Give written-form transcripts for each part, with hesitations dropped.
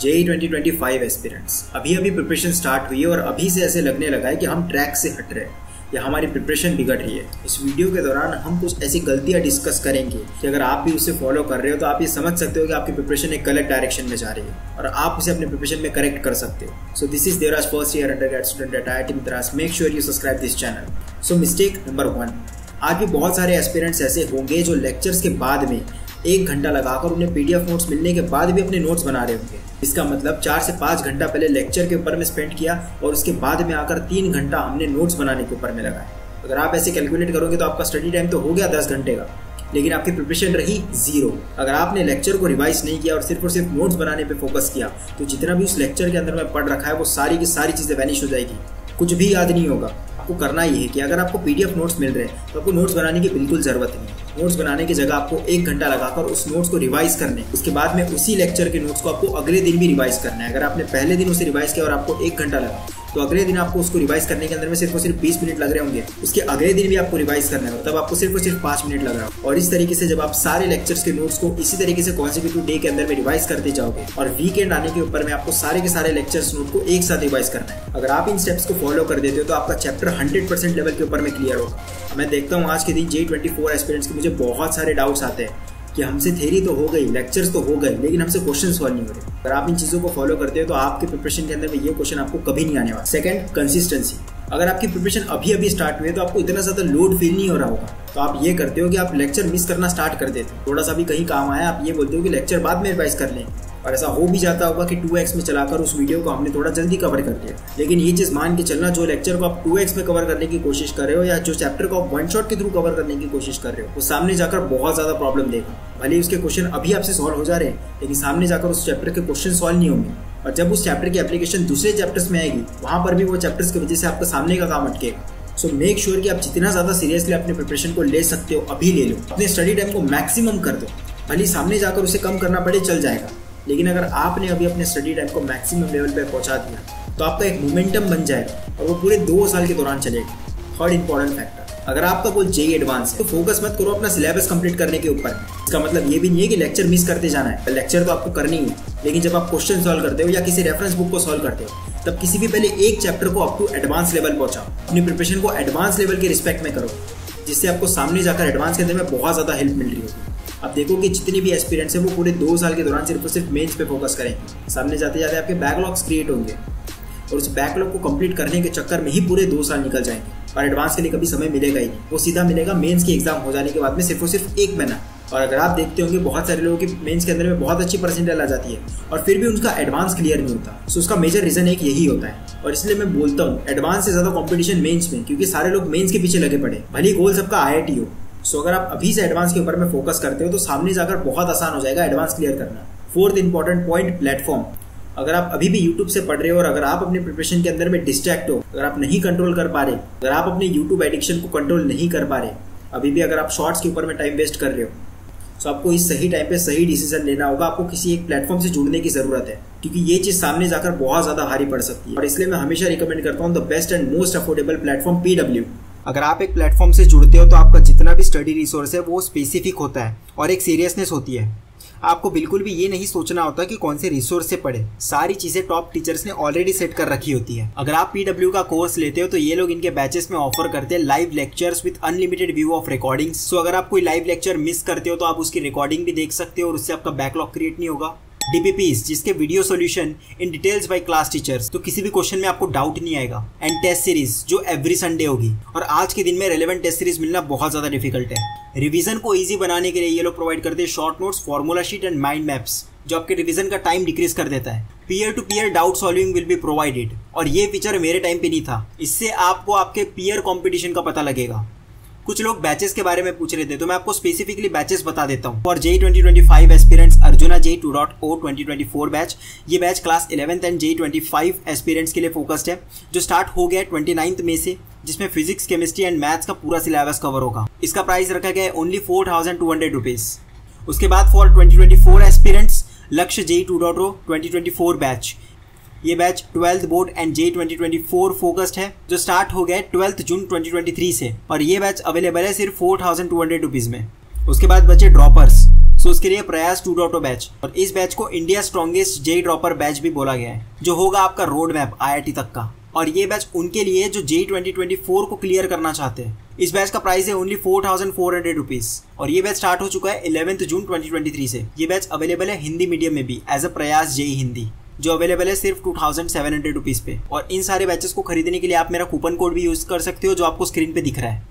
JEE 2025 aspirants अभी अभी preparation start हुई है और अभी से ऐसे लगने लगा है कि हम ट्रैक से हट रहे हैं या हमारी प्रिपरेशन बिगड़ रही है। इस वीडियो के दौरान हम कुछ ऐसी गलतियां डिस्कस करेंगे कि अगर आप भी उसे फॉलो कर रहे हो तो आप ये समझ सकते हो कि आपकी प्रिपरेशन एक गलत डायरेक्शन में जा रही है और आप उसे अपने प्रिपरेशन में करेक्ट कर सकते हो। So this is Devraj, first year undergrad student at IIT Madras. Make sure you subscribe this channel. So mistake number 1, आज भी बहुत सारे एस्पिरेंट्स ऐसे होंगे जो लेक्चर्स के बाद में 1 घंटा लगाकर उन्हें PDF नोट्स मिलने के बाद भी अपने नोट्स बना रहे होंगे। इसका मतलब 4 से 5 घंटा पहले लेक्चर के ऊपर में स्पेंड किया और उसके बाद में आकर 3 घंटा हमने नोट्स बनाने के ऊपर में लगाया। अगर आप ऐसे कैलकुलेट करोगे तो आपका स्टडी टाइम तो हो गया 10 घंटे का, लेकिन आपकी प्रिपरेशन रही 0। अगर आपने लेक्चर को रिवाइज नहीं किया और सिर्फ नोट्स बनाने पे फोकस किया तो जितना भी उस लेक्चर के अंदर में पढ़ रखा है वो सारी की सारी चीज़ें वैनिश हो जाएगी, कुछ भी याद नहीं होगा। आपको करना ये है कि अगर आपको PDF नोट्स मिल रहे हैं तो आपको नोट्स बनाने की बिल्कुल ज़रूरत नहीं है। नोट्स बनाने की जगह आपको 1 घंटा लगाकर उस नोट्स को रिवाइज करने, उसके बाद में उसी लेक्चर के नोट्स को आपको अगले दिन भी रिवाइज करना है। अगर आपने पहले दिन उसे रिवाइज किया और आपको 1 घंटा लगा तो अगले दिन आपको उसको रिवाइज करने के अंदर में सिर्फ और सिर्फ 20 मिनट लग रहे होंगे। उसके अगले दिन भी आपको रिवाइज करना है तब आपको सिर्फ और सिर्फ 5 मिनट लग रहा है। और इस तरीके से जब आप सारे लेक्चर्स के नोट्स को इसी तरीके से कॉन्सिक्यूटिव डे के अंदर में रिवाइज करते जाओगे और वीकेंड आने के ऊपर में आपको सारे के सारे लेक्चर्स नोट को एक साथ रिवाइज करना है। अगर आप इन स्टेप्स को फॉलो कर देते हो तो आपका चैप्टर 100% लेवल के ऊपर में क्लियर होगा। मैं देखता हूँ आज के दिन जेई 24 एस्पिरेंट्स के मुझे बहुत सारे डाउट्स आते हैं कि हमसे थ्योरी तो हो गई, लेक्चर्स तो हो गए, लेकिन हमसे क्वेश्चन सॉल्व नहीं हो रहे। अगर आप इन चीज़ों को फॉलो करते हो तो आपके प्रिपरेशन के अंदर में ये क्वेश्चन आपको कभी नहीं आने वाला। Second, consistency. अगर आपकी प्रिपरेशन अभी अभी स्टार्ट हुई है तो आपको इतना ज़्यादा लोड फील नहीं हो रहा होगा, तो आप ये करते हो कि आप लेक्चर मिस करना स्टार्ट कर देते हो। थोड़ा सा भी कहीं काम आया आप ये बोलते हो कि लेक्चर बाद में रिवाइज कर लें, और ऐसा हो भी जाता होगा कि 2x में चलाकर उस वीडियो को हमने थोड़ा जल्दी कवर कर लिया। लेकिन ये चीज़ मान के चलना, जो लेक्चर को आप 2x में कवर करने की कोशिश कर रहे हो या जो चैप्टर को आप 1 शॉट के थ्रू कवर करने की कोशिश कर रहे हो, वो सामने जाकर बहुत ज़्यादा प्रॉब्लम देगा। भले ही उसके क्वेश्चन अभी आपसे सॉल्व हो जा रहे हैं, लेकिन सामने जाकर उस चैप्टर के क्वेश्चन सॉल्व नहीं होंगे। और जब उस चैप्टर की एप्लीकेशन दूसरे चैप्टर्स में आएगी, वहाँ पर भी वो चैप्टर्स की वजह से आपका सामने का काम अटकेगा। सो मेक श्योर कि आप जितना ज़्यादा सीरियसली अपने प्रिपरेशन को ले सकते हो अभी ले लो। अपने स्टडी टाइम को मैक्सिमम कर दो, भले सामने जाकर उसे कम करना पड़े चल जाएगा, लेकिन अगर आपने अभी अपने स्टडी टाइम को मैक्सिमम लेवल पे पहुंचा दिया तो आपका एक मोमेंटम बन जाएगा और वो पूरे 2 साल के दौरान चलेगा। थर्ड इंपॉर्टेंट फैक्टर, अगर आपका गोल जेई एडवांस है तो फोकस मत करो अपना सिलेबस कंप्लीट करने के ऊपर। इसका मतलब ये भी नहीं है कि लेक्चर मिस करते जाना है, लेक्चर तो आपको करनी है, लेकिन जब आप क्वेश्चन सॉल्व करते हो या किसी रेफरेंस बुक को सॉल्व करते हो तब किसी भी पहले एक चैप्टर को अप टू एडवांस लेवल पहुंचाओ। अपनी प्रिपरेशन को एडवांस लेवल के रिस्पेक्ट में करो, जिससे आपको सामने जाकर एडवांस के अंदर में बहुत ज़्यादा हेल्प मिल रही होगी। आप देखो कि जितने भी एस्पिरेंट्स हैं वो पूरे 2 साल के दौरान सिर्फ और सिर्फ मेंस पे फोकस करेंगे। सामने जाते जाते आपके बैकलॉग्स क्रिएट होंगे और उस बैकलॉग को कंप्लीट करने के चक्कर में ही पूरे 2 साल निकल जाएंगे और एडवांस के लिए कभी समय मिलेगा ही नहीं। वो सीधा मिलेगा मेंस की एग्जाम हो जाने के बाद में सिर्फ और सिर्फ 1 महीना। और अगर आप देखते होंगे बहुत सारे लोगों की मेंस के अंदर में बहुत अच्छी परसेंटाइल आ जाती है और फिर भी उनका एडवांस क्लियर नहीं होता। सो उसका मेजर रीजन एक यही होता है। और इसलिए मैं बोलता हूँ एडवांस से ज़्यादा कॉम्पिटिशन मेंस में, क्योंकि सारे लोग मेंस के पीछे लगे पड़े, भले गोल सबका IIT हो। सो अगर आप अभी से एडवांस के ऊपर में फोकस करते हो तो सामने जाकर बहुत आसान हो जाएगा एडवांस क्लियर करना। Fourth important point, platform. अगर आप अभी भी यूट्यूब से पढ़ रहे हो और अगर आप अपने प्रिपरेशन के अंदर में डिस्ट्रैक्ट हो, अगर आप नहीं कंट्रोल कर पा रहे, अगर आप अपने यूट्यूब एडिक्शन को कंट्रोल नहीं कर पा रहे, अभी भी अगर आप शॉर्ट्स के ऊपर में टाइम वेस्ट कर रहे हो, तो आपको इस सही टाइम पे सही डिसीजन लेना होगा। आपको किसी एक प्लेटफॉर्म से जुड़ने की जरूरत है, क्योंकि ये चीज सामने जाकर बहुत ज्यादा भारी पड़ सकती है। और इसलिए मैं हमेशा रिकमेंड करता हूँ the best and most affordable platform PW। अगर आप एक प्लेटफॉर्म से जुड़ते हो तो आपका जितना भी स्टडी रिसोर्स है वो स्पेसिफिक होता है और एक सीरियसनेस होती है। आपको बिल्कुल भी ये नहीं सोचना होता कि कौन से रिसोर्स से पढ़े, सारी चीज़ें टॉप टीचर्स ने ऑलरेडी सेट कर रखी होती है। अगर आप PW का कोर्स लेते हो तो ये लोग इनके बैचेस में ऑफर करते हैं live lectures with unlimited view of recordings. So अगर आप कोई लाइव लेक्चर मिस करते हो तो आप उसकी रिकॉर्डिंग भी देख सकते हो और उससे आपका बैकलॉग क्रिएट नहीं होगा। DPPs, जिसके video solution in details bye class teachers, तो किसी भी क्वेश्चन में आपको डाउट नहीं आएगा। एंड टेस्ट सीरीज जो एवरी संडे होगी, और आज के दिन में रेलेवेंट टेस्ट सीरीज मिलना बहुत ज़्यादा डिफिकल्ट है। रिवीजन को इजी बनाने के लिए ये लोग प्रोवाइड करते हैं short notes, formula sheet and mind maps, जो आपके रिवीजन का टाइम डिक्रीज कर देता है। Peer to peer doubt solving will be provided, और ये फीचर मेरे टाइम पे नहीं था। इससे आपको आपके पीयर कॉम्पिटिशन का पता लगेगा। कुछ लोग बैचेस के बारे में पूछ रहे थे, तो मैं आपको स्पेसिफिकली बैचेस बता देता हूँ। For JEE 2025 aspirants, Arjuna JEE 2.0 2024 batch, ये batch class 11th and JEE 25 aspirants के लिए फोकस्ड है, जो स्टार्ट हो गया 29 मई से, जिसमें फिजिक्स, केमिस्ट्री एंड मैथ्स का पूरा सिलेबस कवर होगा। इसका प्राइस रखा गया है ओनली 4200 रुपीज़। उसके बाद for 2024 aspirants, Lakshya JEE 2.0 2024 batch, ये batch 12th board and JEE 2024 focused है, जो स्टार्ट हो गया है 12 जून 2023 से, और ये बैच अवेलेबल है सिर्फ 4200 रुपीज़ में। उसके बाद बचे ड्रॉपर्स। सो उसके लिए प्रयास 2.0 बैच, और इस बैच को India strongest JEE dropper batch भी बोला गया है, जो होगा आपका रोड मैप IIT तक का। और ये बैच उनके लिए जो जेई 2024 को क्लियर करना चाहते हैं। इस बैच का प्राइस है ओनली 4400 रुपीज, और ये बैच स्टार्ट हो चुका है 11 जून 2023 से। ये बैच अवेलेबल है हिंदी मीडियम में भी एज अ प्रयास जेई हिंदी, जो अवेलेबल है सिर्फ 2700 रुपीज पे। और इन सारे बैचेस को खरीदने के लिए आप मेरा कूपन कोड भी यूज कर सकते हो, जो आपको स्क्रीन पे दिख रहा है।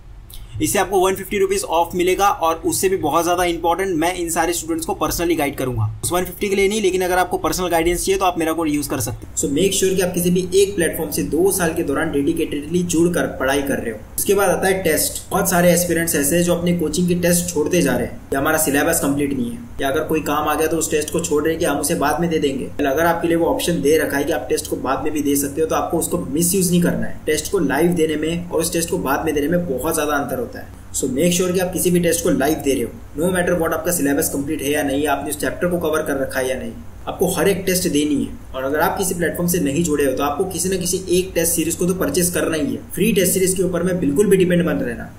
इससे आपको 150 रुपीज ऑफ मिलेगा, और उससे भी बहुत ज़्यादा इंपॉर्टेंट, मैं इन सारे स्टूडेंट्स को पर्सनली गाइड करूंगा। उस 150 के लिए नहीं, लेकिन अगर आपको पर्सनल गाइडेंस चाहिए तो आप मेरा कोड यूज कर सकते हैं। सो मेक श्योर कि आप किसी भी एक प्लेटफॉर्म से 2 साल के दौरान डेडिकेटेडली जुड़कर पढ़ाई कर रहे हो। उसके बाद आता है टेस्ट। बहुत सारे एस्पिरेंट्स ऐसे हैं जो अपने कोचिंग के टेस्ट छोड़ते जा रहे हैं, या हमारा सिलेबस कंप्लीट नहीं है, या अगर कोई काम आ गया तो उस टेस्ट को छोड़ रहे हैं कि हम उसे बाद में दे देंगे। अगर आपके लिए वो ऑप्शन दे रखा है कि आप टेस्ट को बाद में भी दे सकते हो, तो आपको उसको मिस यूज नहीं करना है। टेस्ट को लाइव देने में और उस टेस्ट को बाद में देने में बहुत ज्यादा अंतर होता है। सो मेक श्योर कि आप किसी भी टेस्ट को लाइव दे रहे हो, नो मैटर व्हाट आपका सिलेबस कंप्लीट है या नहीं, आपने उस चैप्टर को कवर कर रखा है या नहीं, आपको हर एक टेस्ट देनी है। और अगर आप किसी प्लेटफॉर्म से नहीं जुड़े हो तो आपको किसी न किसी एक टेस्ट सीरीज को तो परचेस करना ही है। फ्री टेस्ट सीरीज के ऊपर में बिल्कुल भी डिपेंड मत रहना,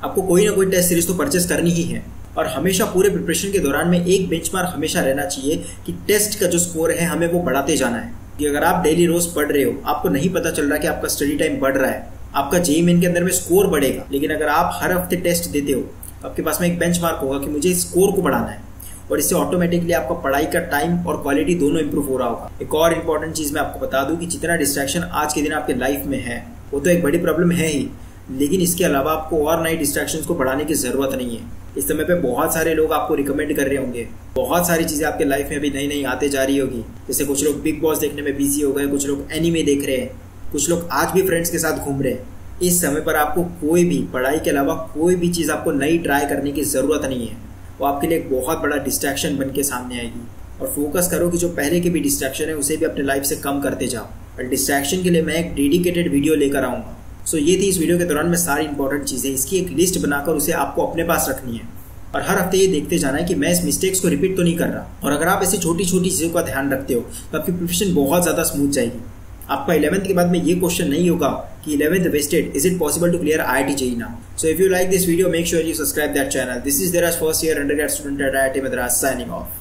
आपको कोई ना कोई टेस्ट सीरीज तो परचेस करनी ही है। और हमेशा पूरे प्रिपरेशन के दौरान में एक बेंचमार्क हमेशा रहना चाहिए कि टेस्ट का जो स्कोर है हमें वो बढ़ाते जाना है। कि अगर आप डेली रोज पढ़ रहे हो, आपको नहीं पता चल रहा कि आपका स्टडी टाइम बढ़ रहा है, आपका जेईई मेन के अंदर में स्कोर बढ़ेगा। लेकिन अगर आप हर हफ्ते टेस्ट देते हो तो आपके पास में एक बेंचमार्क होगा कि मुझे स्कोर को बढ़ाना है, और इससे ऑटोमेटिकली आपका पढ़ाई का टाइम और क्वालिटी दोनों इंप्रूव हो रहा होगा। एक और इंपॉर्टेंट चीज मैं आपको बता दूं कि जितना डिस्ट्रैक्शन आज के दिन आपके लाइफ में है वो तो एक बड़ी प्रॉब्लम है ही, लेकिन इसके अलावा आपको और नई डिस्ट्रैक्शंस को बढ़ाने की जरूरत नहीं है। इस समय पे बहुत सारे लोग आपको रिकमेंड कर रहे होंगे, बहुत सारी चीजें आपके लाइफ में अभी नई नई आते जा रही होगी। जैसे कुछ लोग बिग बॉस देखने में बिजी हो गए, कुछ लोग एनीमे देख रहे हैं, कुछ लोग आज भी फ्रेंड्स के साथ घूम रहे हैं। इस समय पर आपको कोई भी पढ़ाई के अलावा कोई भी चीज आपको नई ट्राई करने की जरूरत नहीं है, वो आपके लिए एक बहुत बड़ा डिस्ट्रैक्शन बन के सामने आएगी। और फोकस करो कि जो पहले के भी डिस्ट्रैक्शन है उसे भी अपने लाइफ से कम करते जाओ। और डिस्ट्रैक्शन के लिए मैं एक डेडिकेटेड वीडियो लेकर आऊंगा। सो ये थी इस वीडियो के दौरान में सारी इंपॉर्टेंट चीजें, इसकी एक लिस्ट बनाकर उसे आपको अपने पास रखनी है, और हर हफ्ते ये देखते जाना है कि मैं इस मिस्टेक्स को रिपीट तो नहीं कर रहा। और अगर आप ऐसी छोटी छोटी चीजों का ध्यान रखते हो तो आपकी प्रिपरेशन बहुत ज्यादा स्मूथ जाएगी। आपका 11th के बाद में ये क्वेश्चन नहीं होगा कि 11th wasted, is it possible to clear IIT JEE now? So if you like this video, make sure you subscribe that channel. This is Dheeraj, first year undergrad student at IIT Madras, signing off.